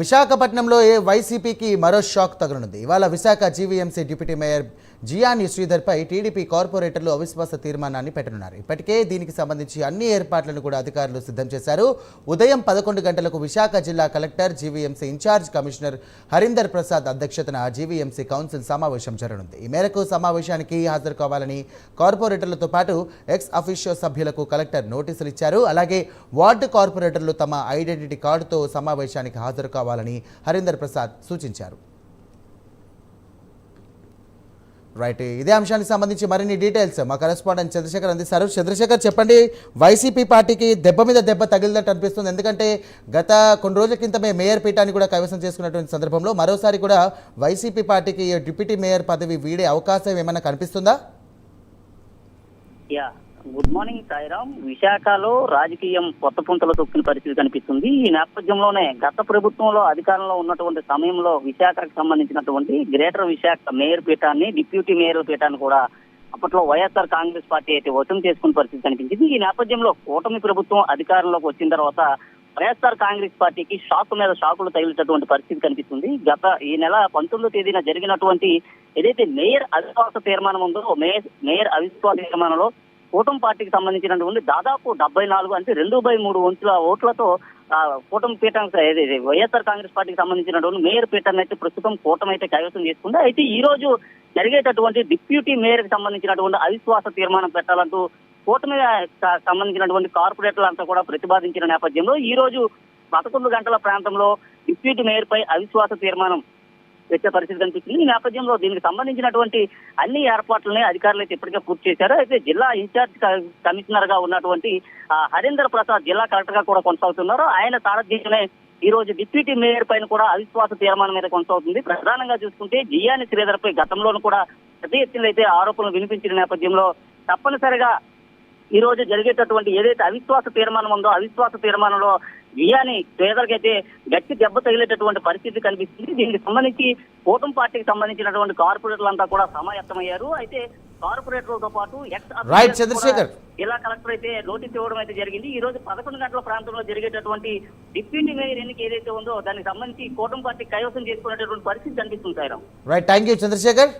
విశాఖపట్నంలో వైసీపీకి మరో షాక్ తగలనుంది. ఇవాళ Visakha GVMC deputy mayor Jiyani శ్రీధర్పై టీడీపీ కార్పొరేటర్లు అవిశ్వాస తీర్మానాన్ని పెట్టనున్నారు. ఇప్పటికే దీనికి సంబంధించి అన్ని ఏర్పాట్లను కూడా అధికారులు సిద్ధం చేశారు. ఉదయం 11 గంటలకు విశాఖ జిల్లా collector, GVMC in-charge commissioner Harinder Prasad అధ్యక్షతన జీవీఎంసీ కౌన్సిల్ సమావేశం జరగనుంది. ఈ మేరకు సమావేశానికి హాజరు కావాలని కార్పొరేటర్లతో పాటు ఎక్స్ అఫీషియో సభ్యులకు కలెక్టర్ నోటీసులు ఇచ్చారు. అలాగే వార్డు కార్పొరేటర్లు తమ ఐడెంటిటీ కార్డుతో సమావేశానికి హాజరు కావాలని హరీందర్ ప్రసాద్ సూచించారు. రైట్, ఇదే అంశానికి సంబంధించి మరిన్ని డీటెయిల్స్ మా కరెస్పాండెంట్ చంద్రశేఖర్ అందిస్తారు. చంద్రశేఖర్, చెప్పండి, వైసీపీ పార్టీకి దెబ్బ మీద దెబ్బ తగిలినట్టు అనిపిస్తుంది. ఎందుకంటే గత కొన్ని రోజుల క్రితమే మేయర్ పీఠాన్ని కూడా కైవసం చేసుకున్నటువంటి సందర్భంలో మరోసారి కూడా వైసీపీ పార్టీకి డిప్యూటీ మేయర్ పదవి వీడే అవకాశం ఏమైనా కనిపిస్తుందా? Good morning Sairam. విశాఖలో రాజకీయం కొత్త పుంతలు తొక్కిన పరిస్థితి కనిపిస్తుంది. ఈ నేపథ్యంలోనే గత ప్రభుత్వంలో అధికారంలో ఉన్నటువంటి సమయంలో విశాఖకు సంబంధించినటువంటి గ్రేటర్ విశాఖ మేయర్ పీఠాన్ని, డిప్యూటీ మేయర్ పీఠాన్ని కూడా అప్పట్లో వైఎస్ఆర్ కాంగ్రెస్ పార్టీ అయితే వశం చేసుకున్న పరిస్థితి కనిపించింది. ఈ నేపథ్యంలో కూటమి ప్రభుత్వం అధికారంలోకి వచ్చిన తర్వాత వైఎస్ఆర్ కాంగ్రెస్ పార్టీకి షాక్ మీద షాకులు తగిలేటటువంటి పరిస్థితి కనిపిస్తుంది. ఈ నెల 19వ తేదీన జరిగినటువంటి ఏదైతే మేయర్ అవిశ్వాస తీర్మానం ఉందో, మేయర్ అవిశ్వాస తీర్మానంలో కూటమి పార్టీకి సంబంధించినటువంటి దాదాపు 74 అంటే 2/3 వంతుల ఓట్లతో కూటమి పీఠానికి వైఎస్ఆర్ కాంగ్రెస్ పార్టీకి సంబంధించినటువంటి మేయర్ పీఠాన్ని అయితే ప్రస్తుతం కూటమి అయితే కైవసం చేసుకుంది. అయితే ఈ రోజు జరిగేటటువంటి డిప్యూటీ మేయర్ కి సంబంధించినటువంటి అవిశ్వాస తీర్మానం పెట్టాలంటూ కూటమి సంబంధించినటువంటి కార్పొరేటర్లు అంతా కూడా ప్రతిపాదించిన నేపథ్యంలో ఈ రోజు 11 గంటల ప్రాంతంలో డిప్యూటీ మేయర్ పై అవిశ్వాస తీర్మానం వచ్చే పరిస్థితి కనిపిస్తుంది. ఈ నేపథ్యంలో దీనికి సంబంధించినటువంటి అన్ని ఏర్పాట్లని అధికారులు అయితే ఇప్పటికే పూర్తి చేశారు. అయితే జిల్లా ఇన్ఛార్జ్ కమిషనర్ గా ఉన్నటువంటి హరీందర్ ప్రసాద్ జిల్లా కలెక్టర్ గా కూడా కొనసాగుతున్నారు. ఆయన సారథ్యంలోనే ఈ రోజు డిప్యూటీ మేయర్ పైన కూడా అవిశ్వాస తీర్మానం మీద కొనసాగుతుంది. ప్రధానంగా చూసుకుంటే జియాని శ్రీధర్ పై గతంలోనూ కూడా పెద్ద ఎత్తున అయితే ఆరోపణలు వినిపించిన నేపథ్యంలో తప్పనిసరిగా ఈ రోజు జరిగేటటువంటి ఏదైతే అవిశ్వాస తీర్మానం ఉందో, అవిశ్వాస తీర్మానంలో జియాని శ్రీధర్కి అయితే గట్టి దెబ్బ తగిలేటటువంటి పరిస్థితి కనిపిస్తుంది. దీనికి సంబంధించి కూటమి పార్టీకి సంబంధించినటువంటి కార్పొరేటర్లంతా కూడా సమాయత్తమయ్యారు. అయితే కార్పొరేటర్లతో పాటు జిల్లా కలెక్టర్ అయితే నోటీస్ ఇవ్వడం అయితే జరిగింది. ఈ రోజు 11 గంటల ప్రాంతంలో జరిగేటటువంటి డిప్యూటీ మేయర్ ఎన్నిక ఏదైతే ఉందో దానికి సంబంధించి కూటమి పార్టీ కైవసం చేసుకునేటటువంటి పరిస్థితి కనిపిస్తుంది. Right, thank you Chandrasekhar.